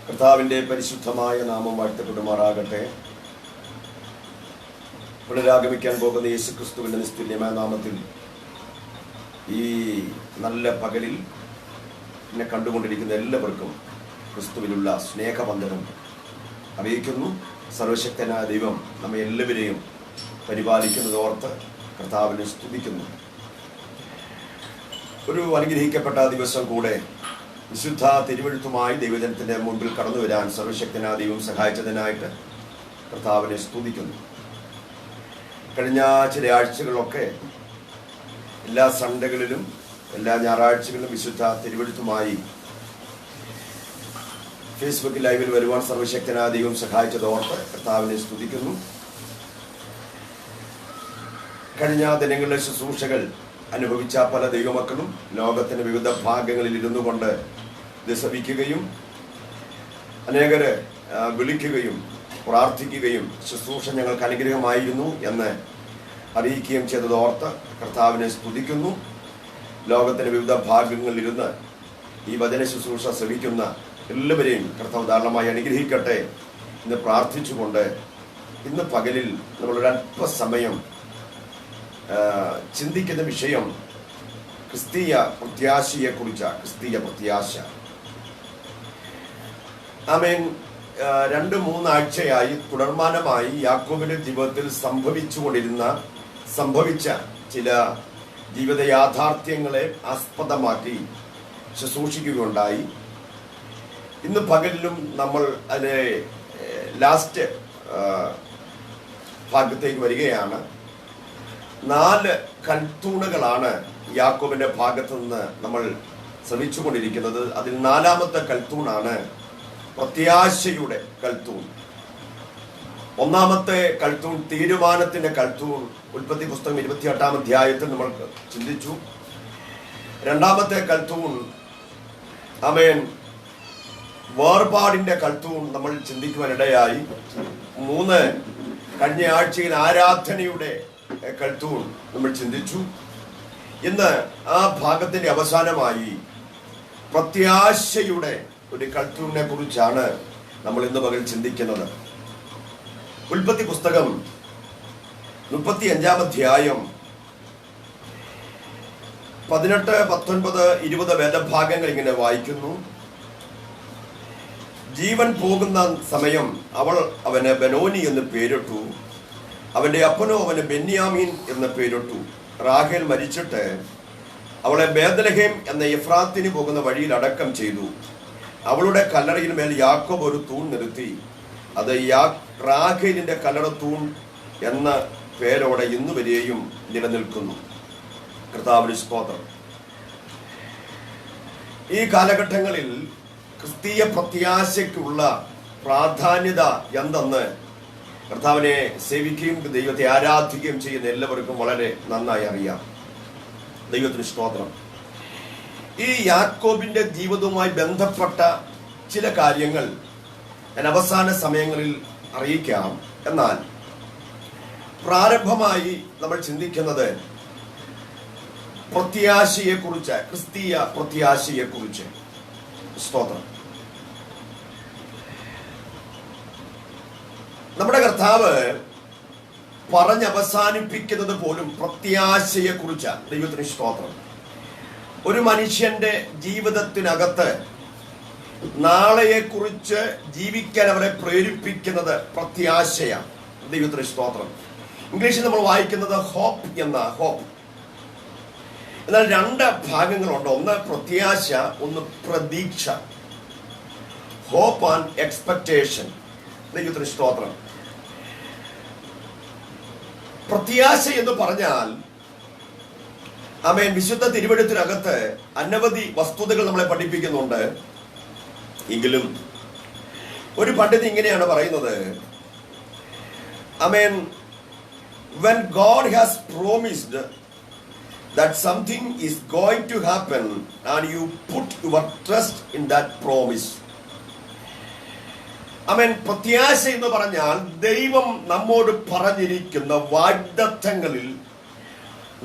കർത്താവിൻ്റെ പരിശുദ്ധമായ നാമം വാഴ്ത്തപ്പെടുമാറാകട്ടെ. പുനരാഗമിക്കാൻ പോകുന്ന യേശുക്രിസ്തുവിൻ്റെ നിസ്തുല്യമായ നാമത്തിൽ ഈ നല്ല പകലിൽ എന്നെ കണ്ടുകൊണ്ടിരിക്കുന്ന എല്ലാവർക്കും ക്രിസ്തുവിലുള്ള സ്നേഹവന്ദനം അറിയിക്കുന്നു. സർവശക്തനായ ദൈവം നമ്മെ എല്ലാവരെയും പരിപാലിക്കുന്നതോർത്ത് കർത്താവിനെ സ്തുതിക്കുന്നു. ഒരു അനുഗ്രഹിക്കപ്പെട്ട ദിവസം കൂടെ വിശുദ്ധ തിരുവെഴുത്തുമായി ദൈവജനത്തിൻ്റെ മുൻപിൽ കടന്നു വരാൻ സർവശക്തനായ ദൈവം സഹായിച്ചതിനായിട്ട് കർത്താവിനെ സ്തുതിക്കുന്നു. കഴിഞ്ഞ ചില ആഴ്ചകളൊക്കെ എല്ലാ സൺഡേകളിലും എല്ലാ ഞായറാഴ്ചകളിലും വിശുദ്ധ തിരുവെഴുത്തുമായി ഫേസ്ബുക്ക് ലൈവിൽ വരുവാൻ സർവശക്തനായ ദൈവം സഹായിച്ചതോർത്ത് കർത്താവിനെ സ്തുതിക്കുന്നു. കഴിഞ്ഞ ദിനങ്ങളിലെ ശുശ്രൂഷകൾ അനുഭവിച്ച പല ദൈവമക്കളും ലോകത്തിന്റെ വിവിധ ഭാഗങ്ങളിൽ ഇരുന്നു കൊണ്ട് ശ്രവിക്കുകയും അനേകര് വിളിക്കുകയും പ്രാർത്ഥിക്കുകയും ശുശ്രൂഷ ഞങ്ങൾക്ക് അനുഗ്രഹമായിരുന്നു എന്ന് അറിയിക്കുകയും ചെയ്തതോർത്ത് കർത്താവിനെ സ്തുതിക്കുന്നു. ലോകത്തിന്റെ വിവിധ ഭാഗങ്ങളിലിരുന്ന് ഈ വചന ശുശ്രൂഷ ശ്രവിക്കുന്ന എല്ലാവരെയും കർത്താവ് ധാരാളമായി അനുഗ്രഹിക്കട്ടെ എന്ന് പ്രാർത്ഥിച്ചുകൊണ്ട് ഇന്ന് പകലിൽ നമ്മളൊരല്പസമയം ചിന്തിക്കുന്ന വിഷയം ക്രിസ്തീയ പ്രത്യാശയെക്കുറിച്ചാണ്. ക്രിസ്തീയ പ്രത്യാശ. ആമേൻ. 2-3 ആഴ്ചയായി തുടർമാനമായി യാക്കോബിന്റെ ജീവിതത്തിൽ സംഭവിച്ച ചില ജീവിത യാഥാർത്ഥ്യങ്ങളെ ആസ്പദമാക്കി ശുശ്രൂഷിക്കുകയുണ്ടായി. ഇന്ന് പകലിലും നമ്മൾ അതിലെ ലാസ്റ്റ് ഭാഗത്തേക്ക് വരികയാണ്. 4 കൽത്തൂണുകളാണ് യാക്കോബിന്റെ ഭാഗത്ത് നിന്ന് നമ്മൾ ശ്രമിച്ചുകൊണ്ടിരിക്കുന്നത്. അതിൽ 4ാമത്തെ കൽത്തൂണാണ് പ്രത്യാശയുടെ കൽത്തൂൺ. 1ാമത്തെ കൽത്തൂൺ തീരുമാനത്തിന്റെ കൽത്തൂൺ. ഉൽപ്പത്തി പുസ്തകം 28-ാം അധ്യായത്തിൽ നമ്മൾ ചിന്തിച്ചു. 2ാമത്തെ കൽത്തൂൺ ആമേൻ വേർപാടിന്റെ കൽത്തൂൺ നമ്മൾ ചിന്തിക്കുവാനിടയായി. 3 കഴിഞ്ഞ ആഴ്ചയിൽ ആരാധനയുടെ കൽത്തൂൺ നമ്മൾ ചിന്തിച്ചു. ഇന്ന് ആ ഭാഗത്തിന്റെ അവസാനമായി പ്രത്യാശയുടെ ഒരു കൽത്തൂണിനെ കുറിച്ചാണ് നമ്മൾ ഇന്ന് പകൽ ചിന്തിക്കുന്നത്. ഉൽപ്പത്തി പുസ്തകം 35-ാം അധ്യായം 18, 19, 20 വേദഭാഗങ്ങൾ ഇങ്ങനെ വായിക്കുന്നു. ജീവൻ പോകുന്ന സമയം അവന് ബെനോനി എന്ന് പേരിട്ടു. അവന്റെ അപ്പനോ അവന് ബെന്യാമീൻ എന്ന് പേരിട്ടു. റാഹേൽ മരിച്ചിട്ട് അവളെ ബേത്ലഹേം എന്ന എഫ്രാത്തിന് പോകുന്ന വഴിയിൽ അടക്കം ചെയ്തു. അവളുടെ കല്ലറയിൽ മേൽ യാക്കോബ് ഒരു തൂൺ നിർത്തി. അത് റാഹേലിന്റെ കല്ലറ തൂൺ എന്ന പേരോടെ ഇന്നുവരെയും നിലനിൽക്കുന്നു. കർത്താവിന്റെ സ്തോത്രം. ഈ കാലഘട്ടങ്ങളിൽ ക്രിസ്തീയ പ്രത്യാശയ്ക്കുള്ള പ്രാധാന്യത എന്തെന്ന് കർത്താവിനെ സേവിക്കുകയും ദൈവത്തെ ആരാധിക്കുകയും ചെയ്യുന്ന എല്ലാവർക്കും വളരെ നന്നായി അറിയാം. ദൈവത്തിന് സ്തോത്രം. ഈ യാക്കോബിന്റെ ജീവിതവുമായി ബന്ധപ്പെട്ട ചില കാര്യങ്ങൾ ഞാൻ അവസാന സമയങ്ങളിൽ അറിയിക്കാം. എന്നാൽ പ്രാരംഭമായി നമ്മൾ ചിന്തിക്കുന്നത് പ്രത്യാശയെക്കുറിച്ച്, ക്രിസ്തീയ പ്രത്യാശയെക്കുറിച്ച്. സ്തോത്രം. നമ്മുടെ കർത്താവ് പറഞ്ഞവസാനിപ്പിക്കുന്നത് പോലും പ്രത്യാശയെ കുറിച്ചാണ്. ദൈവത്തിന് സ്തോത്രം. ഒരു മനുഷ്യന്റെ ജീവിതത്തിനകത്ത് നാളെയെക്കുറിച്ച് ജീവിക്കാൻ അവരെ പ്രേരിപ്പിക്കുന്നത് പ്രത്യാശയാണ്. ദൈവത്തിന് സ്തോത്രം. ഇംഗ്ലീഷിൽ നമ്മൾ വായിക്കുന്നത് ഹോപ്പ് എന്ന ഹോപ്പ്. എന്നാൽ 2 ഭാഗങ്ങളുണ്ട്. ഒന്ന് പ്രത്യാശ, ഒന്ന് പ്രതീക്ഷ. Hope and expectation. ദൈവത്തിന് സ്തോത്രം. പ്രത്യാശ എന്ന് പറഞ്ഞാൽ ആമേൻ വിശുദ്ധ തിരുവെഴുത്തിനകത്ത് അനവധി വസ്തുതകൾ നമ്മളെ പഠിപ്പിക്കുന്നുണ്ട്. എങ്കിലും ഒരു പണ്ഡിതൻ ഇങ്ങനെയാണ് പറയുന്നത്. ആമേൻ, when God has promised that something is going to happen and you put your trust in that promise. ആമേൻ. പ്രത്യാശ എന്ന് പറഞ്ഞാൽ ദൈവം നമ്മോട് പറഞ്ഞിരിക്കുന്ന വാഗ്ദത്തങ്ങളിൽ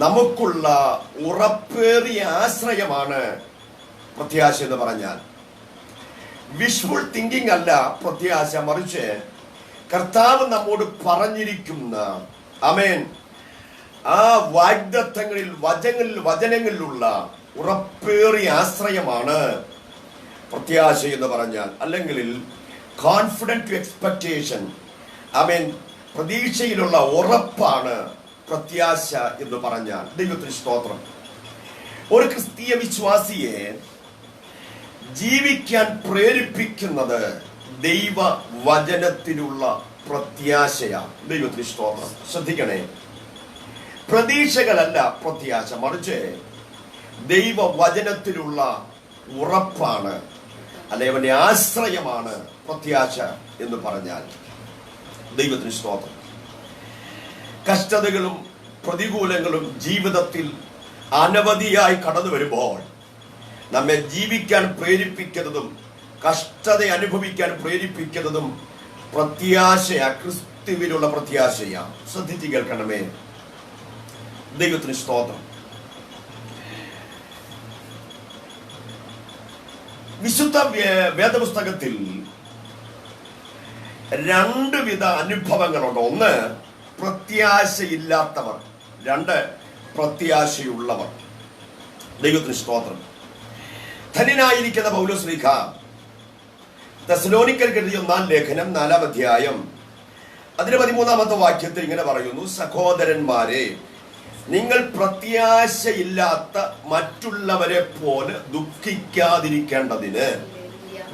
നമുക്കുള്ള ഉറപ്പേറിയ ആശ്രയമാണ് പ്രത്യാശ എന്ന് പറഞ്ഞാൽ. വിഷ്വൽ തിങ്കിങ് അല്ല പ്രത്യാശ, മറിച്ച് കർത്താവ് നമ്മോട് പറഞ്ഞിരിക്കുന്ന ആമേൻ ആ വാഗ്ദത്തങ്ങളിൽ വചനങ്ങളിലുള്ള ഉറപ്പേറിയ ആശ്രയമാണ് പ്രത്യാശ എന്ന് പറഞ്ഞാൽ. അല്ലെങ്കിൽ കോൺഫിഡന്റ് ടു എക്സ്പെക്ടേഷൻ, ആമേൻ പ്രതീക്ഷയിലുള്ള ഉറപ്പാണ് പ്രത്യാശ എന്ന് പറഞ്ഞാൽ. ദൈവത്തിന് സ്തോത്രം. ഒരു ക്രിസ്തീയ വിശ്വാസിയെ ജീവിക്കാൻ പ്രേരിപ്പിക്കുന്നത് ദൈവവചനത്തിലുള്ള പ്രത്യാശയാണ്. ദൈവത്തിന് സ്തോത്രം. ശ്രദ്ധിക്കണേ, പ്രതീക്ഷകളല്ല പ്രത്യാശ, മറിച്ച് ദൈവവചനത്തിലുള്ള ഉറപ്പാണ്, അല്ലെ അവന്റെ ആശ്രയമാണ് പ്രത്യാശ എന്ന് പറഞ്ഞാൽ. ദൈവത്തിന് സ്തോത്രം. കഷ്ടതകളും പ്രതികൂലങ്ങളും ജീവിതത്തിൽ അനവധിയായി കടന്നു വരുമ്പോൾ നമ്മെ ജീവിക്കാൻ പ്രേരിപ്പിക്കുന്നതും കഷ്ടത അനുഭവിക്കാൻ പ്രേരിപ്പിക്കുന്നതും പ്രത്യാശയാ, ക്രിസ്തുവിലുള്ള പ്രത്യാശയാ. ശ്രദ്ധിച്ച് കേൾക്കണമേ. ദൈവത്തിന് സ്തോത്രം. വിശുദ്ധ വേദപുസ്തകത്തിൽ രണ്ട് വിധ അനുഭവങ്ങളുണ്ട്. ഒന്ന് പ്രത്യാശയില്ലാത്തവർ, രണ്ട് പ്രത്യാശയുള്ളവർ. ദൈവത്തിന് സ്തോത്രം. ധന്യനായിരിക്കുന്ന പൗലോസ്ലീഹ തെസ്സലോനിക്കർക്ക് എഴുതിയ 1 ലേഖനം 4 അധ്യായം അതിന്റെ 13 വാക്യത്തിൽ ഇങ്ങനെ പറയുന്നു: സഹോദരന്മാരെ, നിങ്ങൾ പ്രത്യാശയില്ലാത്ത മറ്റുള്ളവരെ പോലെ ദുഃഖിക്കാതിരിക്കേണ്ടതിന്.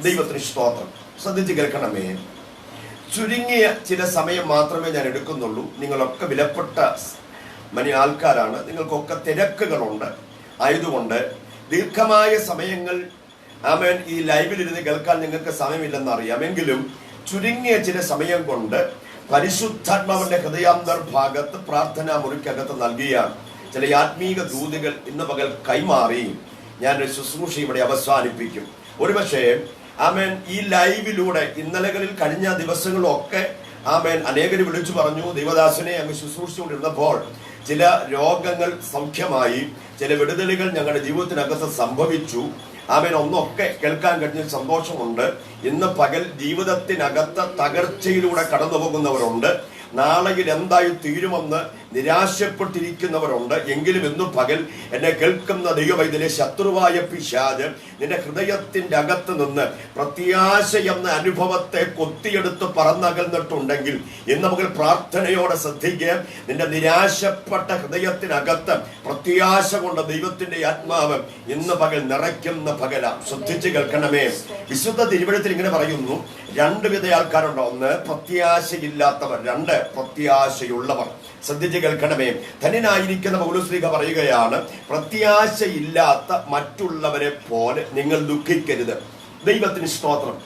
ദൈവത്തിന് സ്തോത്രം. ശ്രദ്ധിച്ച് കേൾക്കണമേ. ചുരുങ്ങിയ ചില സമയം മാത്രമേ ഞാൻ എടുക്കുന്നുള്ളൂ. നിങ്ങളൊക്കെ വിലപ്പെട്ട ആൾക്കാരാണ്, നിങ്ങൾക്കൊക്കെ തിരക്കുകളുണ്ട്. ആയതുകൊണ്ട് ദീർഘമായ സമയങ്ങൾ ആമേൻ ഈ ലൈവിലിരുന്ന് കേൾക്കാൻ നിങ്ങൾക്ക് സമയമില്ലെന്ന് അറിയാമെങ്കിലും ചുരുങ്ങിയ ചില സമയം കൊണ്ട് പരിശുദ്ധാത്മാവിന്റെ ഹൃദയാന്തർഭാഗത്ത് പ്രാർത്ഥനാ മുറിക്കകത്ത് നൽകിയ ചില ആത്മീക ദൂതുകൾ ഇന്ന് പകൽ കൈമാറി ഞാനൊരു ശുശ്രൂഷ ഇവിടെ അവസാനിപ്പിക്കും. ഒരുപക്ഷെ ആമേൻ ഈ ലൈവിലൂടെ ഇന്നലകളിൽ കഴിഞ്ഞ ദിവസങ്ങളിലൊക്കെ ആമേൻ അനേകര് വിളിച്ചു പറഞ്ഞു, ദൈവദാസനെ അങ്ങ് ശുശ്രൂഷിച്ചുകൊണ്ടിരുന്നപ്പോൾ ചില രോഗങ്ങൾ സൗഖ്യമായി, ചില വിടുതലുകൾ ഞങ്ങളുടെ ജീവിതത്തിനകത്ത് സംഭവിച്ചു. ആമേൻ ഒന്നൊക്കെ കേൾക്കാൻ കഴിഞ്ഞ സന്തോഷമുണ്ട്. ഇന്ന് പകൽ ജീവിതത്തിനകത്ത് തകർച്ചയിലൂടെ കടന്നു പോകുന്നവരുണ്ട്. നാളെയിൽ എന്തായി തീരുമെന്ന് നിരാശപ്പെട്ടിരിക്കുന്നവരുണ്ട്. എങ്കിലും ഇന്നു പകൽ എന്നെ കേൾക്കുന്ന ദൈവവൈദ്യനെ ശത്രുവായ പിശാച് നിന്റെ ഹൃദയത്തിന്റെ അകത്ത് നിന്ന് പ്രത്യാശ എന്ന അനുഭവത്തെ കൊത്തിയെടുത്ത് പറന്നകന്നിട്ടുണ്ടെങ്കിൽ ഇന്ന് നമുക്ക് പ്രാർത്ഥനയോടെ ശ്രദ്ധിക്കുക. നിന്റെ നിരാശപ്പെട്ട ഹൃദയത്തിനകത്ത് പ്രത്യാശ കൊണ്ട് ദൈവത്തിന്റെ ആത്മാവ് ഇന്ന് പകൽ നിറയ്ക്കുന്ന പകല. ശ്രദ്ധിച്ച് കേൾക്കണമേ. വിശുദ്ധ തിരുവചനത്തിൽ ഇങ്ങനെ പറയുന്നു, രണ്ട് വിധ ആൾക്കാരുണ്ട്. ഒന്ന് പ്രത്യാശയില്ലാത്തവർ, രണ്ട് പ്രത്യാശയുള്ളവർ. ശ്രദ്ധിച്ച് കേൾക്കണമേ. ധന്യനായിരിക്കുന്ന പൗലോസ്ലീഹ പറയുകയാണ്, പ്രത്യാശയില്ലാത്ത മറ്റുള്ളവരെ പോലെ നിങ്ങൾ ദുഃഖിക്കരുത്. ദൈവത്തിന് സ്തോത്രം.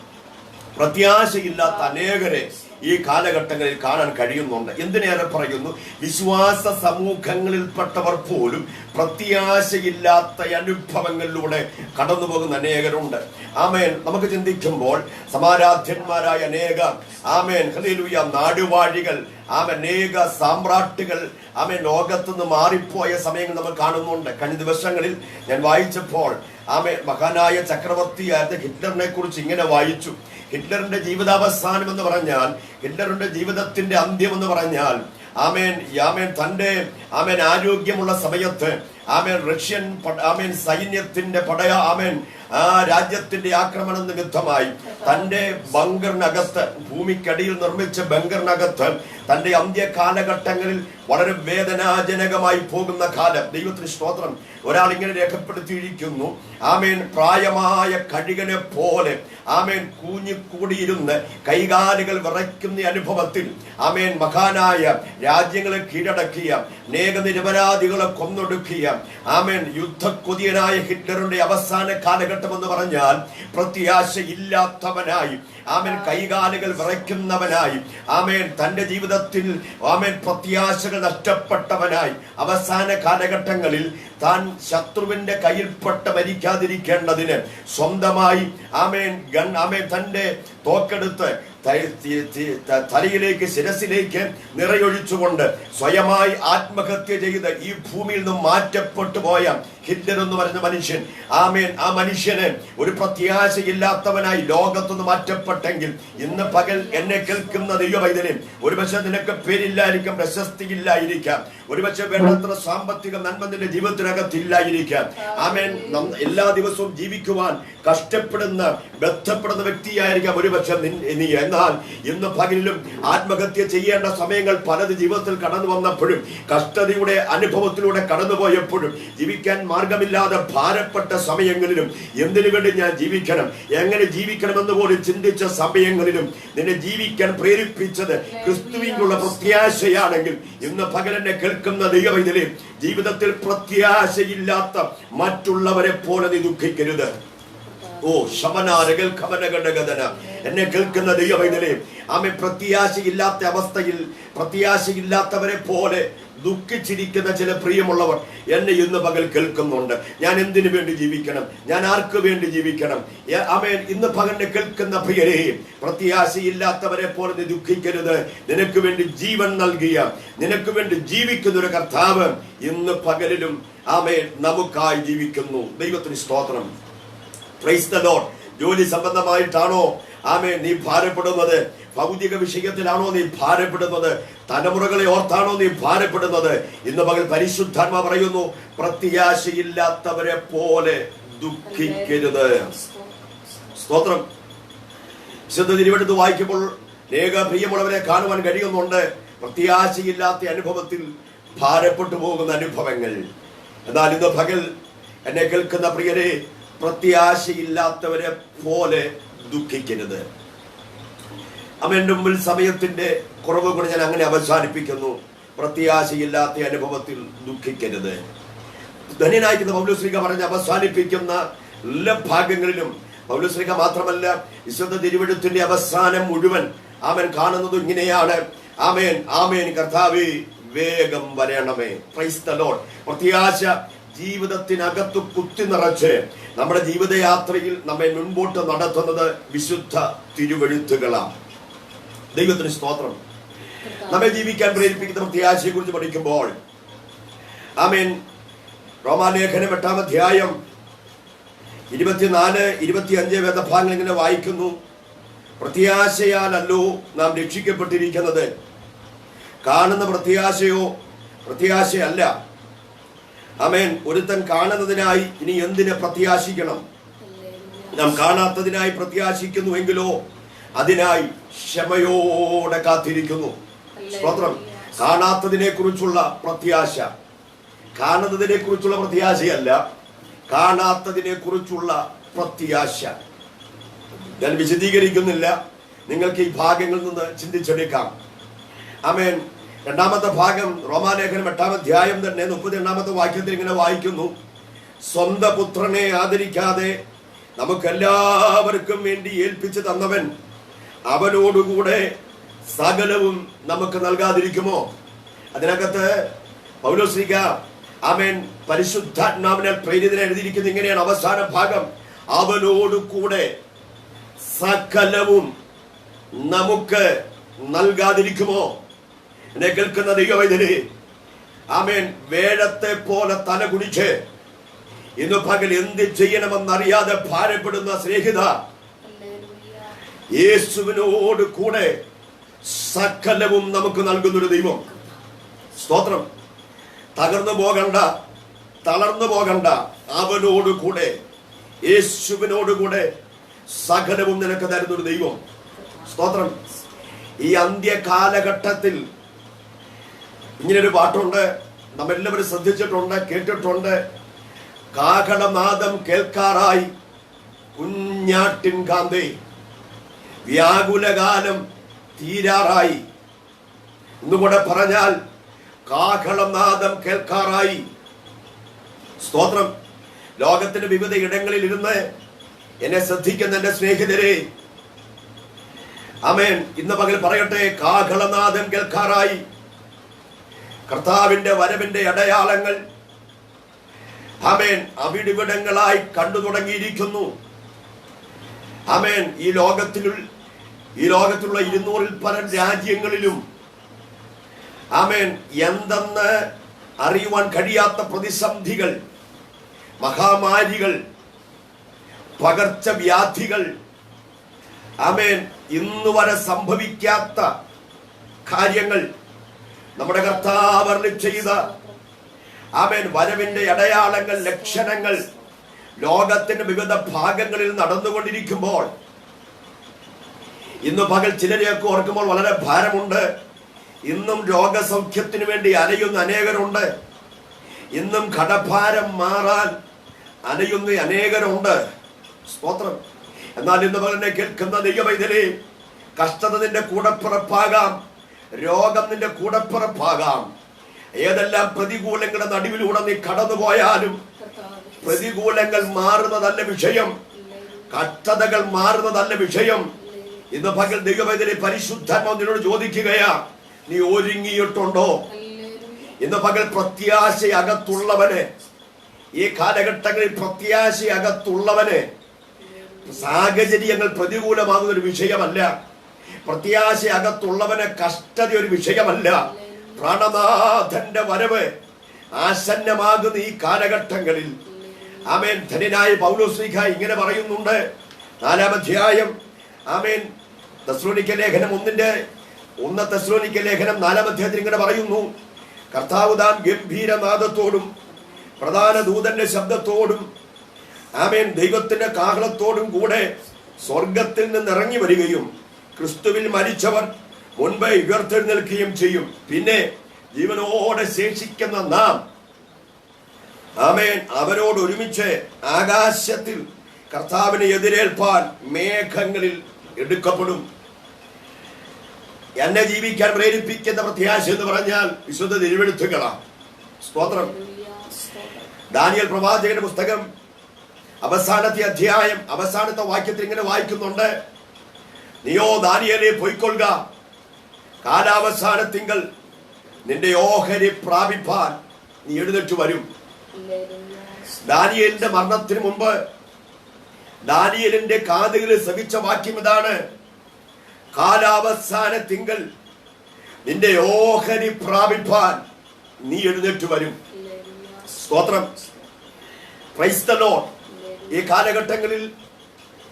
പ്രത്യാശയില്ലാത്ത അനേകരെ ഈ കാലഘട്ടങ്ങളിൽ കാണാൻ കഴിയുന്നുണ്ട്. എന്തിനേറെ പറയുന്നു, വിശ്വാസ സമൂഹങ്ങളിൽപ്പെട്ടവർ പോലും പ്രത്യാശയില്ലാത്ത അനുഭവങ്ങളിലൂടെ കടന്നു പോകുന്ന അനേകരുണ്ട്. ആമേൻ. നമുക്ക് ചിന്തിക്കുമ്പോൾ സമാരാധ്യന്മാരായ അനേക ആമേൻ ഹല്ലേലൂയ നാടുവാഴികൾ, അനേക സാമ്രാട്ടുകൾ ലോകത്തുനിന്ന് മാറിപ്പോയ സമയങ്ങൾ നമ്മൾ കാണുന്നുണ്ട്. കഴിഞ്ഞ ദിവസങ്ങളിൽ ഞാൻ വായിച്ചപ്പോൾ മഹാനായ ചക്രവർത്തിയായ ഹിറ്റ്ലറിനെ കുറിച്ച് ഇങ്ങനെ വായിച്ചു. ഹിറ്റ്ലറിന്റെ ജീവിതാവസാനം എന്ന് പറഞ്ഞാൽ, ഹിറ്റ്ലറിന്റെ ജീവിതത്തിന്റെ അന്ത്യം എന്ന് പറഞ്ഞാൽ തന്റെ ആരോഗ്യമുള്ള സമയത്ത് റഷ്യൻ സൈന്യത്തിന്റെ രാജ്യത്തിന്റെ ആക്രമണം നിമിത്തമായി തന്റെ ബങ്കറിനകത്ത്, ഭൂമിക്കടിയിൽ നിർമ്മിച്ച ബങ്കറിനകത്ത് തന്റെ അന്ത്യ കാലഘട്ടങ്ങളിൽ വളരെ വേദനാജനകമായി പോകുന്ന കാലം. ദൈവത്തിന് സ്തോത്രം. ഒരാൾ ഇങ്ങനെ രേഖപ്പെടുത്തിയിരിക്കുന്നു, പ്രായമായ കഴുകനെ പോലെ കൂഞ്ഞിക്കൂടിയിരുന്ന് കൈകാലുകൾ വിറയ്ക്കുന്ന അനുഭവത്തിൽ മഹാനായ രാജ്യങ്ങളെ കീഴടക്കിയ, അനേക നിരപരാധികളെ കൊന്നൊടുക്കിയ യുദ്ധക്കൊതിയനായ ഹിറ്റ്ലറിന്റെ അവസാന കാലഘട്ടം എന്ന് പറഞ്ഞാൽ പ്രത്യാശയില്ലാത്തവനായി, കൈകാലുകൾ വിറയ്ക്കുന്നവനായി, തന്റെ ജീവിതത്തിൽ പ്രത്യാശകൾ നഷ്ടപ്പെട്ടവനായി അവസാന കാലഘട്ടങ്ങളിൽ താൻ ശത്രുവിന്റെ കയ്യിൽപ്പെട്ട് മരിക്കാതിരിക്കേണ്ടതിന് സ്വന്തമായി തന്റെ തോക്കെടുത്ത് തലയിലേക്ക് ശിരസിലേക്ക് നിറയൊഴിച്ചുകൊണ്ട് സ്വയമായി ആത്മഹത്യ ചെയ്ത് ഈ ഭൂമിയിൽ നിന്നും മാറ്റപ്പെട്ടു പോയ ഹിറ്റ്ലർ എന്ന് പറഞ്ഞ മനുഷ്യൻ, ആ മനുഷ്യന് ഒരു പ്രത്യാശയില്ലാത്തവനായി ലോകത്തുനിന്ന് മാറ്റപ്പെട്ടെങ്കിൽ ഇന്ന് പകൽ എന്നെ കേൾക്കുന്ന ദൈവവൈദ്യനെ, ഒരുപക്ഷെ നിനക്ക് പേരില്ലായിരിക്കാം, പ്രശസ്തിയില്ലായിരിക്കാം, ഒരുപക്ഷെ വേണ്ടത്ര സാമ്പത്തിക നന്മ നിന്റെ ജീവിതത്തിനകത്തില്ലായിരിക്കാം. എല്ലാ ദിവസവും ജീവിക്കുവാൻ കഷ്ടപ്പെടുന്ന ബന്ധപ്പെടുന്ന വ്യക്തിയായിരിക്കാം ഒരുപക്ഷെ നീ. എന്നാൽ ഇന്ന് പകലിലും ആത്മഹത്യ ചെയ്യേണ്ട സമയങ്ങൾ പലത് ജീവിതത്തിൽ കടന്നു വന്നപ്പോഴും, കഷ്ടതയുടെ അനുഭവത്തിലൂടെ കടന്നുപോയപ്പോഴും, ജീവിക്കാൻ മാർഗമില്ലാതെ ഭാരപ്പെട്ട സമയങ്ങളിലും എന്തിനു വേണ്ടി ഞാൻ ജീവിക്കണം, എങ്ങനെ ജീവിക്കണമെന്ന് പോലും ചിന്തിച്ച സമയങ്ങളിലും നിന്നെ ജീവിക്കാൻ പ്രേരിപ്പിച്ചത് ക്രിസ്തുവിനുള്ള പ്രത്യാശയാണെങ്കിൽ ഇന്ന് പകലെന്നെ കേൾക്കുന്ന ദൈവവൈദ്യനെ, ജീവിതത്തിൽ പ്രത്യാശയില്ലാത്ത മറ്റുള്ളവരെ പോലെ നീ ദുഃഖിക്കരുത്. എന്നെ കേൾക്കുന്ന ദൈവവൈദ്യനെ, പ്രത്യാശയില്ലാത്ത അവസ്ഥയിൽ പ്രത്യാശയില്ലാത്തവരെ പോലെ ദുഃഖിച്ചിരിക്കുന്ന ചില പ്രിയമുള്ളവർ എന്നെ ഇന്ന് പകൽ കേൾക്കുന്നുണ്ട്. ഞാൻ എന്തിനു വേണ്ടി ജീവിക്കണം, ഞാൻ ആർക്ക് വേണ്ടി ജീവിക്കണം? ഇന്ന് പകലിനെ കേൾക്കുന്ന പ്രിയരെ, പ്രത്യാശയില്ലാത്തവരെ പോലെ നീ ദുഃഖിക്കരുത്. നിനക്ക് വേണ്ടി ജീവൻ നൽകിയ, നിനക്ക് വേണ്ടി ജീവിക്കുന്ന ഒരു കർത്താവ് ഇന്ന് പകലിലും നമുക്കായി ജീവിക്കുന്നു. ദൈവത്തിന് സ്തോത്രം. Praise the Lord. ജോലി സംബന്ധമായിട്ടാണോ നീ ഭാരപ്പെടുന്നത്? ഭൗതിക വിഷയത്തിലാണോ നീ ഭാരപ്പെടുന്നത്? തലമുറകളെ ഓർത്താണോ നീ ഭാരപ്പെടുന്നത്? ഇന്ന് പകൽ പരിശുദ്ധാത്മാ പറയുന്നു, പ്രത്യാശയില്ലാത്തവരെ പോലെ ദുഃഖിക്കരുത്. സ്തോത്രം. വിശുദ്ധ തിരുവെടുത്ത് വായിക്കുമ്പോൾ അനേക പ്രിയമുള്ളവരെ കാണുവാൻ കഴിയുന്നുണ്ട്, പ്രത്യാശയില്ലാത്ത അനുഭവത്തിൽ ഭാരപ്പെട്ടു പോകുന്ന അനുഭവങ്ങൾ. എന്നാൽ ഇന്ന് പകൽ എന്നെ കേൾക്കുന്ന പ്രിയരെ, പ്രത്യാശയില്ലാത്തവരെ പോലെ ദുഃഖിക്കരുത്. എൻ്റെ മുമ്പിൽ സമയത്തിന്റെ കുറവ് കൊണ്ട് ഞാൻ അങ്ങനെ അവസാനിപ്പിക്കുന്നു. പ്രത്യാശയില്ലാത്ത അനുഭവത്തിൽ ദുഃഖിക്കരുത്. ധന്യനായിരിക്കുന്ന പൗലോസ്ലീഹ പറഞ്ഞ് അവസാനിപ്പിക്കുന്ന എല്ലാ ഭാഗങ്ങളിലും പൗലോസ്ലീഹ മാത്രമല്ല, വിശുദ്ധ തിരുവെഴുത്തിന്റെ അവസാനം മുഴുവൻ കാണുന്നത് ഇങ്ങനെയാണ്: ആമേൻ കർത്താവേ വേഗം വരണമേ. Praise the Lord. പ്രത്യാശ ജീവിതത്തിനകത്ത് കുത്തി നിറച്ച് നമ്മുടെ ജീവിതയാത്രയിൽ നമ്മെ മുൻപോട്ട് നടത്തുന്നത് വിശുദ്ധ തിരുവെഴുത്തുകളാണ്. ദൈവത്തിന് സ്തോത്രം. നമ്മെ ജീവിക്കാൻ പ്രേരിപ്പിക്കുന്ന പ്രത്യാശയെ കുറിച്ച് പഠിക്കുമ്പോൾ റോമാലേഖനം 8-ാം അധ്യായം 24-25 വേദഭാഗങ്ങൾ ഇങ്ങനെ വായിക്കുന്നു: പ്രത്യാശയാലല്ലോ നാം രക്ഷിക്കപ്പെട്ടിരിക്കുന്നത്, കാണുന്ന പ്രത്യാശയല്ല. ഒരുത്തൻ കാണുന്നതിനായി ഇനി എന്തിനെ പ്രത്യാശിക്കണം? നാം കാണാത്തതിനായി പ്രത്യാശിക്കുന്നുവെങ്കിലോ അതിനായി ക്ഷമയോടെ കാത്തിരിക്കുന്നു. സ്തോത്രം. കാണാത്തതിനെ കുറിച്ചുള്ള പ്രത്യാശ, കാണുന്നതിനെ കുറിച്ചുള്ള പ്രത്യാശയല്ല, കാണാത്തതിനെ കുറിച്ചുള്ള പ്രത്യാശ. ഞാൻ വിശദീകരിക്കുന്നില്ല, നിങ്ങൾക്ക് ഈ ഭാഗങ്ങളിൽ നിന്ന് ചിന്തിച്ചെടുക്കാം. രണ്ടാമത്തെ ഭാഗം റോമാലേഖനം 8-ാം അധ്യായം തന്നെ 32-ാമത്തെ വാക്യത്തിൽ ഇങ്ങനെ വായിക്കുന്നു: സ്വന്തം പുത്രനെ ആദരിക്കാതെ നമുക്കെല്ലാവർക്കും വേണ്ടി ഏൽപ്പിച്ചു തന്നവൻ അവനോടുകൂടെ സകലവും നമുക്ക് നൽകാതിരിക്കുമോ? അതിനകത്ത് പൗലോസ്ലീഹ പരിശുദ്ധാത്മാവിനാൽ പ്രേരിതനെ എഴുതിയിരിക്കുന്നത് ഇങ്ങനെയാണ്. അവസാന ഭാഗം: അവനോടുകൂടെ സകലവും നമുക്ക് നൽകാതിരിക്കുമോ? എന്നെ കേൾക്കുന്ന ദൈവവൈദ്യനെ, വേഴത്തെ പോലെ തല കുടിച്ച് ഇന്ന് പകൽ എന്ത് ചെയ്യണമെന്നറിയാതെ ഭാരപ്പെടുന്ന സ്നേഹിത, യേശുവിനോട് കൂടെ സകലവും നമുക്ക് നൽകുന്നൊരു ദൈവം. സ്തോത്രം. തകർന്നു പോകണ്ട, തളർന്നു പോകണ്ട. അവനോട് കൂടെ, യേശുവിനോട് കൂടെ സകലവും നിനക്ക് തരുന്നൊരു ദൈവം. സ്തോത്രം. ഈ അന്ത്യ കാലഘട്ടത്തിൽ ഇങ്ങനൊരു പാട്ടുണ്ട്, നമ്മെല്ലാവരും ശ്രദ്ധിച്ചിട്ടുണ്ട്, കേട്ടിട്ടുണ്ട്: കാഹളനാദം കേൾക്കാറായി കുഞ്ഞാട്ടിൻ കാന്തേ, വ്യാകുലകാലം തീരാറായി. ഇന്നുകൂടെ പറഞ്ഞാൽ കാഹളനാദം കേൾക്കാറായി. സ്തോത്രം. ലോകത്തിന്റെ വിവിധ ഇടങ്ങളിൽ ഇരുന്ന് എന്നെ ശ്രദ്ധിക്കുന്ന എന്റെ സ്നേഹിതരെ, ഇന്ന് പകൽ പറയട്ടെ, കാഹളനാദം കേൾക്കാറായി. കർത്താവിന്റെ വരവിന്റെ അടയാളങ്ങൾ ആമേൻ അവിടിവിടങ്ങളായി കണ്ടു തുടങ്ങിയിരിക്കുന്നു. ആമേൻ ഈ ലോകത്തിലുള്ള 200-ൽ പരം രാജ്യങ്ങളിലും ആമേൻ എന്തെന്ന് അറിയുവാൻ കഴിയാത്ത പ്രതിസന്ധികൾ, മഹാമാരികൾ, പകർച്ചവ്യാധികൾ, ആമേൻ ഇന്നുവരെ സംഭവിക്കാത്ത കാര്യങ്ങൾ നമ്മുടെ കർത്താവ് അരുളി ചെയ്ത ആമേൻ വരവിന്റെ അടയാളങ്ങൾ, ലക്ഷണങ്ങൾ ലോകത്തിന്റെ വിവിധ ഭാഗങ്ങളിൽ നടന്നുകൊണ്ടിരിക്കുമ്പോൾ ഇന്ന് പകൽ ചിലരെയൊക്കെ ഓർക്കുമ്പോൾ വളരെ ഭാരമുണ്ട്. ഇന്നും രോഗസൗഖ്യത്തിന് വേണ്ടി അലയുന്ന അനേകരുണ്ട്. ഇന്നും കടഭാരം മാറാൻ അലയുന്ന അനേകരുണ്ട്. സ്തോത്രം. എന്നാൽ ഇന്ന് പകലിനെ കേൾക്കുന്ന ദൈവമൈതലേ, കഷ്ടത നിന്റെ കൂടപ്പിറപ്പാകാം, രോഗം നിന്റെ കൂടപ്പിറപ്പാകാം. ഏതെല്ലാം പ്രതികൂലങ്ങളുടെ നടുവിലൂടെ നീ കടന്നുപോയാലും പ്രതികൂലങ്ങൾ മാറുന്നതല്ല വിഷയം, കഷ്ടതകൾ മാറുന്നതല്ല വിഷയം. ഇന്ന് പകൽ ദൈവമൈതലേ പരിശുദ്ധാത്മാവ് നിന്നോട് ചോദിക്കുകയാ, നീ ഒരുങ്ങിയിട്ടുണ്ടോ? ഇന്ന് പകൽ പ്രത്യാശയകത്തുള്ളവന്, ഈ കാലഘട്ടങ്ങളിൽ പ്രത്യാശയകത്തുള്ളവന് സാഹചര്യങ്ങൾ പ്രതികൂലമാകുന്ന ഒരു വിഷയമല്ല. പ്രത്യാശയകത്തുള്ളവന് കഷ്ടത ഒരു വിഷയമല്ല. പ്രാണനാഥന്റെ വരവ് ആസന്നമാകുന്ന ഈ കാലഘട്ടങ്ങളിൽ ആമേൻ ധന്യനായ പൗലോസ്ലീഹ ഇങ്ങനെ പറയുന്നുണ്ട്. 4-ാം അധ്യായം ആമേൻ തെസ്സലോനിക്ക ലേഖനം 4-ാം അധ്യായത്തിൽ ഇങ്ങനെ പറയുന്നു. കർത്താവ് താൻ ഗംഭീരനാദത്തോടും പ്രധാന ദൂതന്റെ ശബ്ദത്തോടും ആമേൻ ദൈവത്തിന്റെ കാഹളത്തോടും കൂടെ സ്വർഗത്തിൽ നിന്ന് ഇറങ്ങി വരികയും ക്രിസ്തുവിൽ മരിച്ചവർ മുൻപ് ഉയർത്തെഴുന്നേൽക്കുകയും ചെയ്യും. പിന്നെ ജീവനോടെ ശേഷിക്കുന്ന നാം ആമേൻ അവരോട് ഒരുമിച്ച് ആകാശത്തിൽ കർത്താവിനെ എതിരേൽപ്പാൻ മേഘങ്ങളിൽ എടുക്കപ്പെടും. എന്നെ ജീവിക്കാൻ പ്രേരിപ്പിക്കുന്ന പ്രത്യാശ എന്ന് പറഞ്ഞാൽ വിശുദ്ധ തിരുവെഴുത്തുകളാണ്. സ്തോത്രം. ദാനിയേൽ പ്രവാചകന്റെ പുസ്തകം അവസാനത്തെ അധ്യായം അവസാനത്തെ വാക്യത്തിൽ ഇങ്ങനെ വായിക്കുന്നുണ്ട്. നീയോ ദാനിയേലേ പൊയ്ക്കൊള്ളുക, കാലാവസാനത്തിങ്കൽ നിന്റെ ഓഹരി പ്രാപിപ്പാൻ നീ എഴുന്നേറ്റ് വരും. ദാനിയേലിന്റെ മരണത്തിന് മുമ്പ് ദാനിയേലിന്റെ കാതുകളിൽ ശ്രവിച്ച വാക്യം ഇതാണ്: കാലാവസാനത്തിങ്കൽ നിന്റെ ഓഹരി പ്രാപിപ്പാൻ നീ എഴുന്നേറ്റ് വരും. സ്തോത്രം. Praise the Lord. ഈ കാലഘട്ടങ്ങളിൽ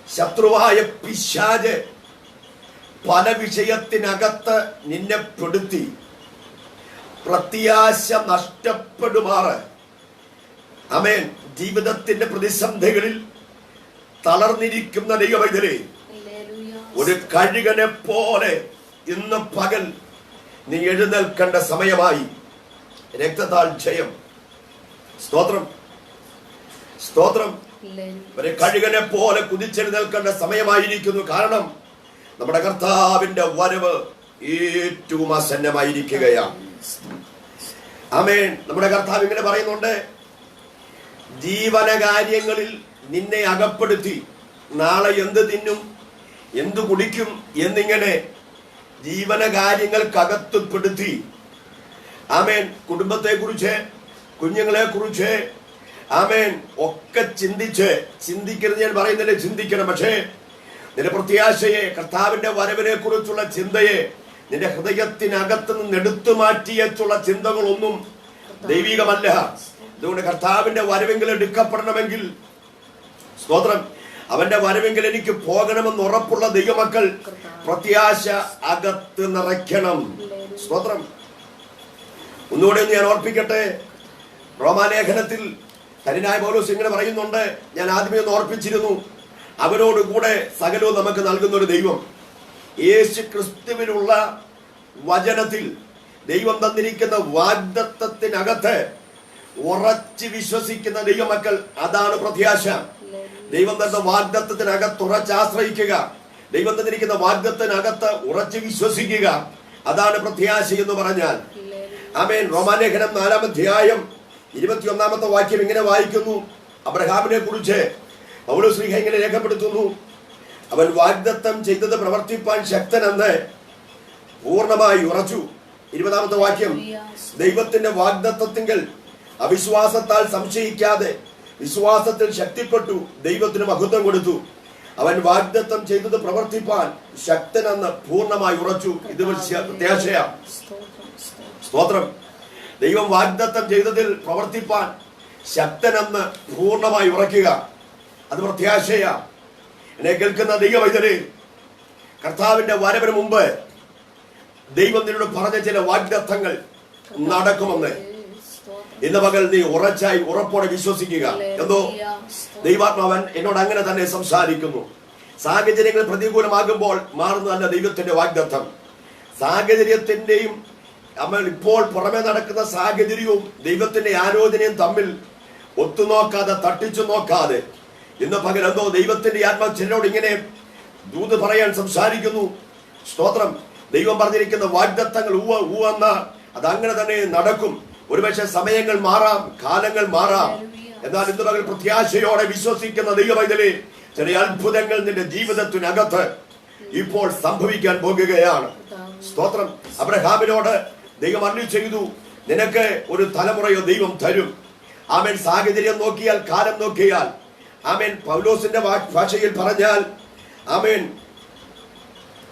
ശത്രുവായ പിശാച് പല വിഷയത്തിനകത്ത് നിന്നെ പെടുത്തി പ്രത്യാശ നഷ്ടപ്പെടുമാറ് ആമേൻ ജീവിതത്തിന്റെ പ്രതിസന്ധികളിൽ തളർന്നിരിക്കുന്ന ദൈവമൈതലേ, ഒരു കഴുകനെ പോലെ ഇന്ന് പകൽ നീ എഴുന്നേൽക്കേണ്ട സമയമായി. രക്തത്താൽ ജയം. സ്തോത്രം. സ്തോത്രം. ഒരു കഴുകനെ പോലെ കുതിച്ചെഴുന്നേൽക്കേണ്ട സമയമായിരിക്കുന്നു. കാരണം നമ്മുടെ കർത്താവിന്റെ വരവ് ഏറ്റവും ആസന്നമായിരിക്കുകയാണ്. ആമേൻ. നമ്മുടെ കർത്താവ് ഇങ്ങനെ പറയുന്നുണ്ട്: ജീവനകാര്യങ്ങളിൽ നിന്നെ അകപ്പെടുത്തി നാളെ എന്ത് തിന്നും എന്തു കുടിക്കും എന്നിങ്ങനെ ജീവനകാര്യങ്ങൾക്കകത്തുപ്പെടുത്തി ആമേൻ കുടുംബത്തെ കുറിച്ച്, കുഞ്ഞുങ്ങളെ കുറിച്ച് ആമേൻ ഒക്കെ ചിന്തിക്കരുത് ഞാൻ പറയുന്നില്ല, ചിന്തിക്കണം. പക്ഷേ നിന്റെ പ്രത്യാശയെ, കർത്താവിന്റെ വരവിനെ കുറിച്ചുള്ള ചിന്തയെ നിന്റെ ഹൃദയത്തിനകത്ത് നിന്ന് എടുത്തു മാറ്റിയുള്ള ചിന്തകളൊന്നും ദൈവികമല്ല. അതുകൊണ്ട് കർത്താവിന്റെ വരവെങ്കിൽ എടുക്കപ്പെടണമെങ്കിൽ, സ്തോത്രം, അവന്റെ വരവെങ്കിൽ എനിക്ക് പോകണമെന്ന് ഉറപ്പുള്ള ദൈവമക്കൾ പ്രത്യാശ അകത്ത് നിറയ്ക്കണം. സ്തോത്രം. ഒന്നുകൂടെ ഞാൻ ഓർപ്പിക്കട്ടെ. റോമാലേഖനത്തിൽ ധന്യനായ പൗലോസ് ഇങ്ങനെ പറയുന്നുണ്ട്. ഞാൻ ആദ്യമേ ഒന്ന് ഓർപ്പിച്ചിരുന്നു. അവരോടുകൂടെ സകലവും നമുക്ക് നൽകുന്ന ഒരു ദൈവം, യേശു ക്രിസ്തുവിലുള്ള വചനത്തിൽ ദൈവം തന്നിരിക്കുന്ന വാഗ്ദത്തത്തിനകത്ത് ഉറച്ചു വിശ്വസിക്കുന്ന ദൈവമക്കൾ, അതാണ് പ്രത്യാശ. ദൈവം തന്ന വാഗ്ദത്തത്തിനകത്ത് ഉറച്ചാശ്രയിക്കുക, ദൈവം തന്നിരിക്കുന്ന വാഗ്ദത്തത്തിനകത്ത് ഉറച്ചു വിശ്വസിക്കുക, അതാണ് പ്രത്യാശ എന്ന് പറഞ്ഞാൽ. ആമേൻ. റോമാലേഖനം 4-ാം അധ്യായം 21-ാമത്തെ വാക്യം ഇങ്ങനെ വായിക്കുന്നു. അബ്രഹാമിനെ കുറിച്ച് പൗലോസ്ലീഹ ഇങ്ങനെ രേഖപ്പെടുത്തുന്നു: അവൻ വാഗ്ദത്തം ചെയ്തത് പ്രവർത്തിപ്പാൻ ശക്തനെന്ന് പൂർണ്ണമായി ഉറച്ചു. 20-ാമത്തെ വാക്യം: ദൈവത്തിന്റെ വാഗ്ദത്തത്തിങ്കൽ അവിശ്വാസത്താൽ സംശയിക്കാതെ വിശ്വാസത്തിൽ ശക്തിപ്പെട്ടു, ദൈവത്തിന് മഹത്വം കൊടുത്തു. അവൻ വാഗ്ദത്തം ചെയ്തത് പ്രവർത്തിപ്പാൻ ശക്തനെന്ന് പൂർണ്ണമായി ഉറച്ചു. ഇത് പ്രത്യാശയാ. സ്തോത്രം. ദൈവം വാഗ്ദത്തം ചെയ്തതിൽ പ്രവർത്തിപ്പാൻ ശക്തനെന്ന് പൂർണ്ണമായി ഉറക്കുക, അത് പ്രത്യാശയാ. എന്നെ കേൾക്കുന്ന ദൈവവൈതലേ, കർത്താവിന്റെ വരവിന് മുമ്പ് ദൈവം നിന്നോട് പറഞ്ഞ ചില വാഗ്ദത്തങ്ങൾ നടക്കുമെന്ന് ഇന്ന് പകൽ നീ ഉറപ്പോടെ വിശ്വസിക്കുക. എന്തോ ദൈവാത്മാവൻ എന്നോട് അങ്ങനെ തന്നെ സംസാരിക്കുന്നു. സാഹചര്യങ്ങൾ പ്രതികൂലമാകുമ്പോൾ മാറുന്നതല്ല ദൈവത്തിന്റെ വാഗ്ദത്തം. സാഹചര്യത്തിന്റെയും നമ്മൾ ഇപ്പോൾ പുറമെ നടക്കുന്ന സാഹചര്യവും ദൈവത്തിന്റെ ആലോചനയും തമ്മിൽ ഒത്തുനോക്കാതെ, തട്ടിച്ചു നോക്കാതെ, ഇന്ന് പകൽ എന്തോ ദൈവത്തിന്റെ ആത്മാവ് ചിലരോട് ഇങ്ങനെ ദൂത് പറയാൻ സംസാരിക്കുന്നു. സ്തോത്രം. ദൈവം പറഞ്ഞിരിക്കുന്ന വാഗ്ദത്തങ്ങൾ എന്ന അതങ്ങനെ തന്നെ നടക്കും. ഒരുപക്ഷെ സമയങ്ങൾ മാറാം, കാലങ്ങൾ മാറാം. എന്നാൽ ഇന്ന് പകൽ പ്രത്യാശയോടെ വിശ്വസിക്കുന്ന ദൈവവൈതലേ, ചില അത്ഭുതങ്ങൾ നിന്റെ ജീവിതത്തിനകത്ത് ഇപ്പോൾ സംഭവിക്കാൻ പോകുകയാണ്. സ്തോത്രം. അബ്രഹാമിനോട് ദൈവം അരുളി ചെയ്തു, നിനക്ക് ഒരു തലമുറയോ ദൈവം തരും. ആമേൻ. സാഹചര്യം നോക്കിയാൽ, കാലം നോക്കിയാൽ, ആമേൻ, പൗലോസിന്റെ ഭാഷയിൽ പറഞ്ഞാൽ, ആമേൻ,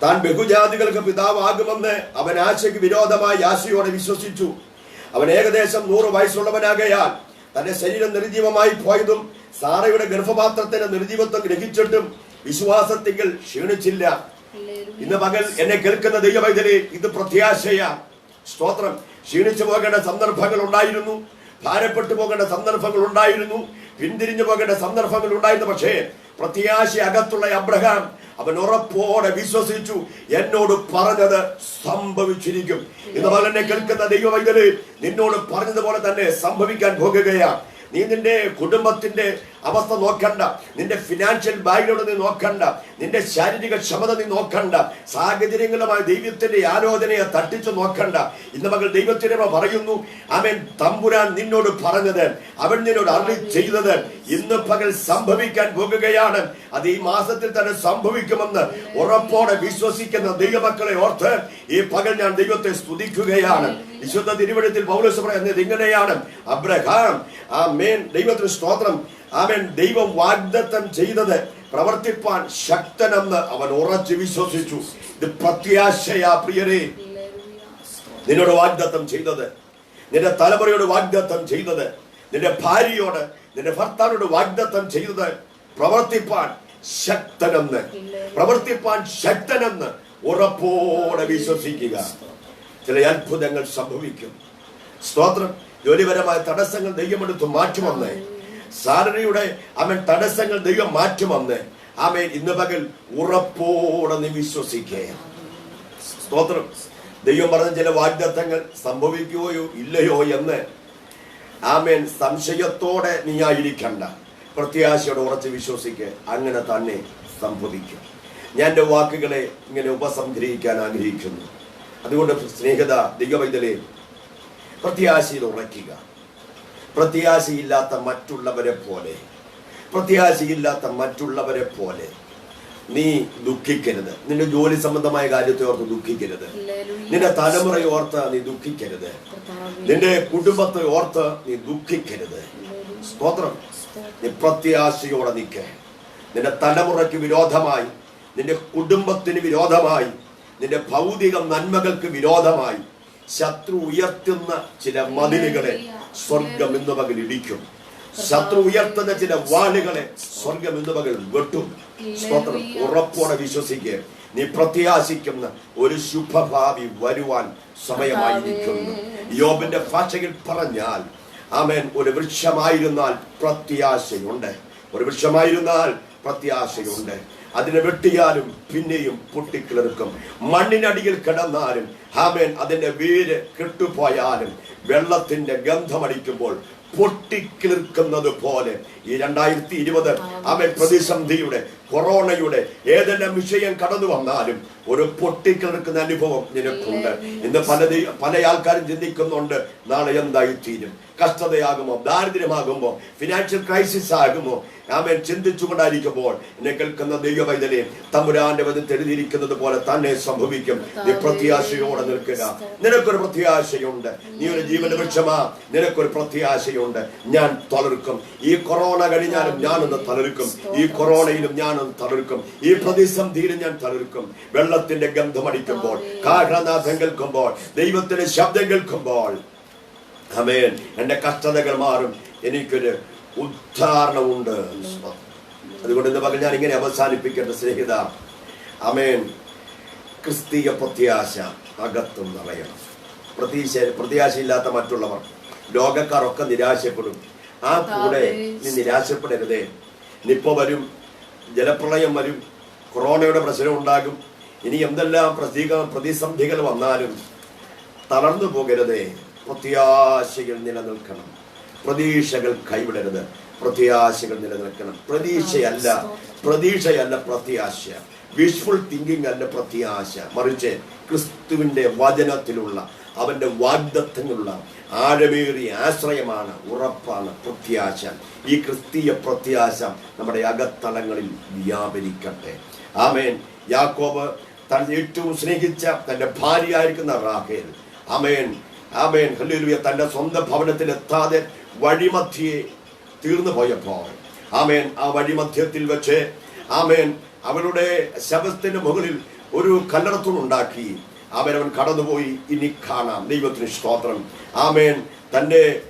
താൻ ബഹുജാതികൾക്ക് പിതാവാകുമെന്ന് അവൻ ആശയ്ക്ക് വിരോധമായി ആശയോടെ വിശ്വസിച്ചു. അവൻ ഏകദേശം 100 വയസ്സുള്ളവനാകയാൽ തന്റെ ശരീരം നിർജീവമായി പോയതും സാറയുടെ ഗർഭപാത്രത്തിന്റെ നിർജീവത്വം ഗ്രഹിച്ചിട്ടും വിശ്വാസത്തിൽ ക്ഷീണിച്ചില്ല. ഇന്ന് പകൽ എന്നെ കേൾക്കുന്ന ദൈവവൈതലേ, ഇത് പ്രത്യാശയാ. സ്തോത്രം. ക്ഷീണിച്ചു പോകേണ്ട സന്ദർഭങ്ങൾ ഉണ്ടായിരുന്നു, ഭാരപ്പെട്ടു പോകേണ്ട സന്ദർഭങ്ങൾ ഉണ്ടായിരുന്നു, പിന്തിരിഞ്ഞു പോകേണ്ട സന്ദർഭങ്ങൾ ഉണ്ടായിരുന്നു. പക്ഷേ പ്രത്യാശ അകത്തുള്ള അബ്രഹാം അവൻ ഉറപ്പോടെ വിശ്വസിച്ചു, എന്നോട് പറഞ്ഞത് സംഭവിച്ചിരിക്കും. ഇന്ന് പകൽ എന്നെ കേൾക്കുന്ന ദൈവവൈതലേ, നിന്നോട് പറഞ്ഞതുപോലെ തന്നെ സംഭവിക്കാൻ പോകുകയാണ്. നീ നിന്റെ കുടുംബത്തിന്റെ അവസ്ഥ നോക്കണ്ട, നിന്റെ ഫിനാൻഷ്യൽ ബാക്ക്ഗ്രൗണ്ട് നീ നോക്കണ്ട, നിന്റെ ശാരീരിക ക്ഷമത നീ നോക്കണ്ട, സാഹചര്യങ്ങളുമായി ദൈവത്തിന്റെ ആലോചനയെ തട്ടിച്ചു നോക്കണ്ട. ഇന്ന് മകൾ ദൈവത്തിന്റെ പറയുന്നു, അവൻ തമ്പുരാൻ നിന്നോട് പറഞ്ഞത്, അവൻ നിന്നോട് അരുളി ചെയ്തത് ഇന്ന് പകൽ സംഭവിക്കാൻ പോകുകയാണ്. അത് ഈ മാസത്തിൽ തന്നെ സംഭവിക്കുമെന്ന് ഉറപ്പോടെ വിശ്വസിക്കുന്ന ദൈവമക്കളെ ഓർത്ത് ഈ പകൽ ഞാൻ ദൈവത്തെ സ്തുതിക്കുകയാണ്. വിശുദ്ധ തിരുവചനത്തിൽ പൗലോസ് പറയുന്നത് ഇങ്ങനെയാണ്, അബ്രഹാം, ആമേൻ, ദൈവത്തിന് സ്തോത്രം, ആമേൻ, ദൈവം വാഗ്ദത്തം ചെയ്തത് പ്രവർത്തിപ്പാൻ ശക്തനെന്ന് അവൻ ഉറച്ചു വിശ്വസിച്ചു. ഇത് പ്രത്യാശയാ പ്രിയരേ. നിന്നോട് വാഗ്ദത്തം ചെയ്തത്, നിന്റെ തലമുറയോട് വാഗ്ദത്തം ചെയ്തത്, നിന്റെ ഭാര്യയോട്, നിന്റെ ഭർത്താവിനോട് വാഗ്ദത്തം ചെയ്തത് പ്രവർത്തിപ്പാൻ ശക്തനെന്ന് ഉറപ്പോടെ വിശ്വസിക്കുക. ചില അത്ഭുതങ്ങൾ സംഭവിക്കും. സ്തോത്രം. ജോലിപരമായ തടസ്സങ്ങൾ ദൈവമെടുത്ത് മാറ്റുമെന്ന്, സാലറിയുടെ അവൻ തടസ്സങ്ങൾ ദൈവം മാറ്റുമെന്ന്, ആമേൻ, ഇന്ന് പകൽ ഉറപ്പോടെ നീ വിശ്വസിക്കുക. സ്തോത്രം. ദൈവം പറഞ്ഞ ചില വാഗ്ദത്തങ്ങൾ സംഭവിക്കുകയോ ഇല്ലയോ എന്ന്, ആമേൻ, സംശയത്തോടെ നീ ആയിരിക്കണ്ട, പ്രത്യാശയോടെ ഉറച്ച് വിശ്വസിക്കുക. അങ്ങനെ തന്നെ സംഭവിക്കും. ഞാൻ എൻ്റെ വാക്കുകളെ ഇങ്ങനെ ഉപസംഗ്രഹിക്കാൻ ആഗ്രഹിക്കുന്നു. അതുകൊണ്ട് സ്നേഹിത ദൈവവൈതലേ, പ്രത്യാശയിൽ ഉറയ്ക്കുക. പ്രത്യാശയില്ലാത്ത മറ്റുള്ളവരെ പോലെ നീ ദുഃഖിക്കരുത്. നിന്റെ ജോലി സംബന്ധമായ കാര്യത്തെ ഓർത്ത് ദുഃഖിക്കരുത്. നിന്റെ തലമുറയെ ഓർത്ത് നീ ദുഃഖിക്കരുത്. നിന്റെ കുടുംബത്തെ ഓർത്ത് നീ ദുഃഖിക്കരുത്. സ്തോത്രം. നീ പ്രത്യാശയോടെ നിൽക്ക. നിന്റെ തലമുറയ്ക്ക് വിരോധമായി, നിന്റെ കുടുംബത്തിന് വിരോധമായി, നിന്റെ ഭൗതിക നന്മകൾക്ക് വിരോധമായി ശത്രു ഉയർത്തുന്ന ചില മതിലുകളെ സ്വർഗം ഇന്ന് പകൽ ഇടിക്കും. ശത്രു ഉയർത്തുന്ന ചില വാളുകളെ സ്വർഗം ഇന്ന് പകൽ വെട്ടും. സ്തോത്രം. ഉറപ്പോടെ വിശ്വസിക്കുക. നീ പ്രത്യാശിക്കുന്ന ഒരു ശുഭഭാവി വരുവാൻ സമയമായിരിക്കുന്നു. യോബിന്റെ ഭാഷയിൽ പറഞ്ഞാൽ, ആമേൻ, ഒരു വൃക്ഷമായിരുന്നാൽ പ്രത്യാശയുണ്ട്. അതിനെ വെട്ടിയാലും പിന്നെയും പൊട്ടിക്കിളിർക്കും. മണ്ണിനടിയിൽ കിടന്നാലും, ആമേൻ, അതിന്റെ വേര് കെട്ടുപോയാലും വെള്ളത്തിന്റെ ഗന്ധമടിക്കുമ്പോൾ പൊട്ടിക്കിളിർക്കുന്നത് പോലെ ഈ 2020 ആമേൻ പ്രതിസന്ധിയുടെ, കൊറോണയുടെ ഏതെല്ലാം വിഷയം കടന്നു വന്നാലും ഒരു പൊട്ടിക്കിളിർക്കുന്ന അനുഭവം നിനക്കുണ്ട്. ഇന്ന് പല ആൾക്കാരും ചിന്തിക്കുന്നുണ്ട്, നാളെ എന്തായി തീരും, കഷ്ടതയാകുമോ, ദാരിദ്ര്യമാകുമോ, ഫിനാൻഷ്യൽ ക്രൈസിസ് ആകുമോ, ആമേൻ ചിന്തിച്ചുകൊണ്ടായിരിക്കുമ്പോൾ എന്നെ കേൾക്കുന്ന ദൈവ പൈതലേ, തമ്പുരാന്റെ വചനത്തിൽ എഴുതിയിരിക്കുന്നത് പോലെ തന്നെ സംഭവിക്കും. നീ പ്രത്യാശയോടെ നിൽക്കുക. നിനക്കൊരു പ്രത്യാശയുണ്ട്. നീ ഒരു ജീവന്റെ വൃക്ഷമാ, നിനക്കൊരു പ്രത്യാശയുണ്ട്. ഞാൻ തളർക്കും. ഈ കൊറോണ കഴിഞ്ഞാലും ഞാനൊന്ന് തളർക്കും. ഈ കൊറോണയിലും ഞാനൊന്ന് തളർക്കും. ഈ പ്രതിസന്ധിയിലും ഞാൻ തളർക്കും. വെള്ളത്തിന്റെ ഗന്ധം അടിക്കുമ്പോൾ, കാഹളനാഥം കേൾക്കുമ്പോൾ, ദൈവത്തിന്റെ ശബ്ദം കേൾക്കുമ്പോൾ, ആമേൻ, എന്റെ കഷ്ടതകൾ മാറും. എനിക്കൊരു ഉദ്ധാരണമുണ്ട്. അതുകൊണ്ട് ഇന്ന് പകൽ ഞാൻ ഇങ്ങനെ അവസാനിപ്പിക്കേണ്ട സ്നേഹിത, ആമേൻ, ക്രിസ്തീയ പ്രത്യാശ അകത്തും നിറയണം. പ്രത്യാശയില്ലാത്ത മറ്റുള്ളവർ, ലോകക്കാരൊക്കെ നിരാശപ്പെടും. ആ കൂടെ നീ നിരാശപ്പെടരുതേ. നിപ്പ വരും, ജലപ്രളയം വരും, കൊറോണയുടെ പ്രശ്നം ഉണ്ടാകും. ഇനി എന്തെല്ലാം പ്രതിസന്ധികൾ വന്നാലും തളർന്നു പോകരുതേ. പ്രത്യാശകൾ നിലനിൽക്കണം. പ്രതീക്ഷകൾ കൈവിടരുത്. പ്രത്യാശകൾ നിലനിൽക്കണം. പ്രതീക്ഷയല്ല പ്രത്യാശ. വിഷ്വൽ തിങ്കിങ് അല്ല പ്രത്യാശ. മറിച്ച് ക്രിസ്തുവിന്റെ വചനത്തിലുള്ള അവന്റെ വാഗ്ദത്തങ്ങളുള്ള ആഴമേറിയ ആശ്രയമാണ്, ഉറപ്പാണ് പ്രത്യാശ. ഈ ക്രിസ്തീയ പ്രത്യാശ നമ്മുടെ അകത്തളങ്ങളിൽ വ്യാപരിക്കട്ടെ. ആമേൻ. യാക്കോബ് താൻ ഏറ്റവും സ്നേഹിച്ച തന്റെ ഭാര്യയായിരിക്കുന്ന റാഹേൽ, ആമേൻ, ആമേൻ, ഹല്ലേലൂയ, തന്റെ സ്വന്തം ഭവനത്തിൽ എത്താതെ വഴിമധ്യേ തീർന്നു പോയപ്പോൾ, ആമേൻ, ആ വഴിമധ്യത്തിൽ വെച്ച്, ആമേൻ, അവളുടെ ശവത്തിന് മുകളിൽ ഒരു കല്ലറത്തൂണുണ്ടാക്കി. അവൻ കടന്നുപോയി. ഇനി കാണാം. ദൈവത്തിന് സ്തോത്രം. ആമേൻ. തന്റെ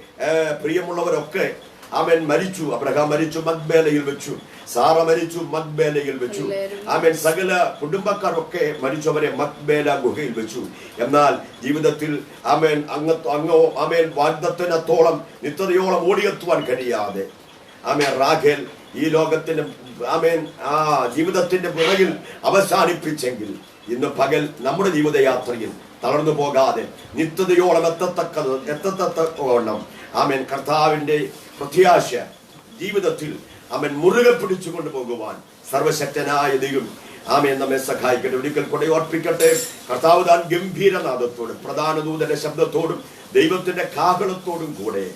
പ്രിയമുള്ളവരൊക്കെ, ആമേൻ, മരിച്ചു. അബ്രഹാം മരിച്ചു, മക്ബേലയിൽ വെച്ചു. സാറ മരിച്ചു, മക്ബേലയിൽ വെച്ചു. ആമേൻ. സകല കുടുംബക്കാരൊക്കെ മരിച്ചവരെ മക്ബേല ഗുഹയിൽ വെച്ചു. എന്നാൽ ജീവിതത്തിൽ, ആമേൻ, അങ്ങോ ആമേൻ, വാഗ്ദത്തനത്തോളം നിത്യതയോളം ഓടിയെത്തുവാൻ കഴിയാതെ, ആമേൻ, റാഖേൽ ഈ ലോകത്തിന്റെ, ആമേൻ, ആ ജീവിതത്തിന്റെ പിറകിൽ അവസാനിപ്പിച്ചെങ്കിൽ, ഇന്ന് പകൽ നമ്മുടെ ജീവിതയാത്രയിൽ തളർന്നു പോകാതെ നിത്യതയോളം എത്തത്തക്കവണ്ണം, ആമേൻ, കർത്താവിന്റെ പ്രത്യാശ ജീവിതത്തിൽ, ആമേൻ, മുറുകെ പിടിച്ചുകൊണ്ട് പോകുവാൻ സർവശക്തനായ ദൈവം, ആമേൻ, നമ്മെ സഹായിക്കട്ടെ. ഒരിക്കൽ കൂടെ ഓർപ്പിക്കട്ടെ. കർത്താവ് താൻ ഗംഭീരനാദത്തോടും പ്രധാന ദൂതന്റെ ശബ്ദത്തോടും ദൈവത്തിന്റെ കാഹളത്തോടും കൂടെ,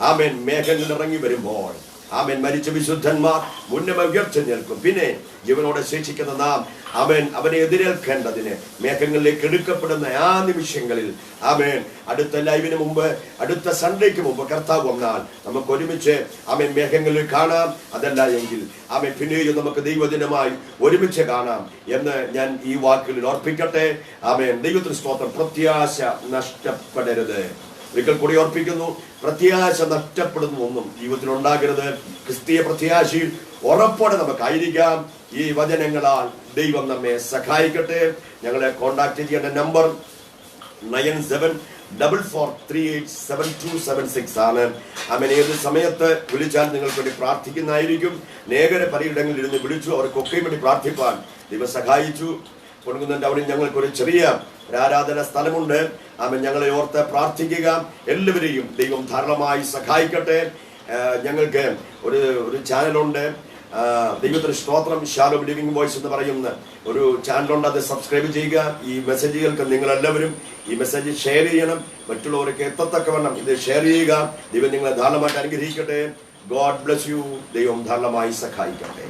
ആമേൻ, മേഘങ്ങൾ ഇറങ്ങി വരുമ്പോൾ, ആമേൻ, മരിച്ച വിശുദ്ധന്മാർ മുന്നേ ഉയർച്ചെഴുന്നേൽക്കും. പിന്നെ ജീവനോടെ ശേഷിക്കുന്ന നാം, ആമേൻ, അവനെ എതിരേൽക്കേണ്ടതിന് മേഘങ്ങളിലേക്ക് എടുക്കപ്പെടുന്ന ആ നിമിഷങ്ങളിൽ, ആമേൻ, അടുത്ത ലൈവിന് മുമ്പ്, അടുത്ത സൺഡേക്ക് മുമ്പ് കർത്താവ് വന്നാൽ നമുക്ക് ഒരുമിച്ച്, ആമേൻ, മേഘങ്ങളിൽ കാണാം. അതല്ല എങ്കിൽ, ആമേൻ, പിന്നെയും നമുക്ക് ദൈവദിനമായി ഒരുമിച്ച് കാണാം എന്ന് ഞാൻ ഈ വാക്കുകളിൽ ഓർപ്പിക്കട്ടെ. ആമേൻ. ദൈവത്തിന് സ്തോത്രം. പ്രത്യാശ നഷ്ടപ്പെടരുത്. ഒരിക്കൽ കൂടി ഓർപ്പിക്കുന്നു, പ്രത്യാശ നഷ്ടപ്പെടുന്ന ഒന്നും ജീവിതത്തിൽ ഉണ്ടാകരുത്. ക്രിസ്തീയ പ്രത്യാശയിൽ ഉറപ്പോടെ നമുക്കായിരിക്കാം. ഈ വചനങ്ങളാൽ ദൈവം നമ്മെ സഹായിക്കട്ടെ. ഞങ്ങളെ കോൺടാക്ട് ചെയ്യേണ്ട നമ്പർ 9744387276 ആണ്. ആമേൻ. ഏത് സമയത്ത് വിളിച്ചാൽ നിങ്ങൾക്ക് വേണ്ടി പ്രാർത്ഥിക്കുന്നതായിരിക്കും. നേകര പലയിടങ്ങളിൽ ഇരുന്ന് വിളിച്ചു. അവർക്കൊക്കെയും വേണ്ടി പ്രാർത്ഥിപ്പാൻ ദൈവം സഹായിച്ചു. കൊടുക്കുന്നുണ്ട്. അവിടെ ഞങ്ങൾക്കൊരു ചെറിയ ആരാധന സ്ഥലമുണ്ട്. ആമേൻ. ഞങ്ങളെ ഓർത്ത് പ്രാർത്ഥിക്കുക. എല്ലാവരെയും ദൈവം ധാരാളമായി സഹായിക്കട്ടെ. ഞങ്ങൾക്ക് ഒരു ചാനലുണ്ട്. ദൈവത്തിന് സ്തോത്രം. ഷാലോം ലിവിംഗ് വോയിസ് എന്ന് പറയുന്ന ഒരു ചാനലുണ്ട്. അത് സബ്സ്ക്രൈബ് ചെയ്യുക. ഈ മെസ്സേജുകൾക്ക് നിങ്ങളെല്ലാവരും ഈ മെസ്സേജ് ഷെയർ ചെയ്യണം. മറ്റുള്ളവർക്ക് എത്തത്തക്കവണ്ണം ഇത് ഷെയർ ചെയ്യുക. ദൈവം നിങ്ങളെ ധാരാളമായിട്ട് അനുഗ്രഹിക്കട്ടെ. God bless you. ദൈവം ധാരാളമായി സഹായിക്കട്ടെ.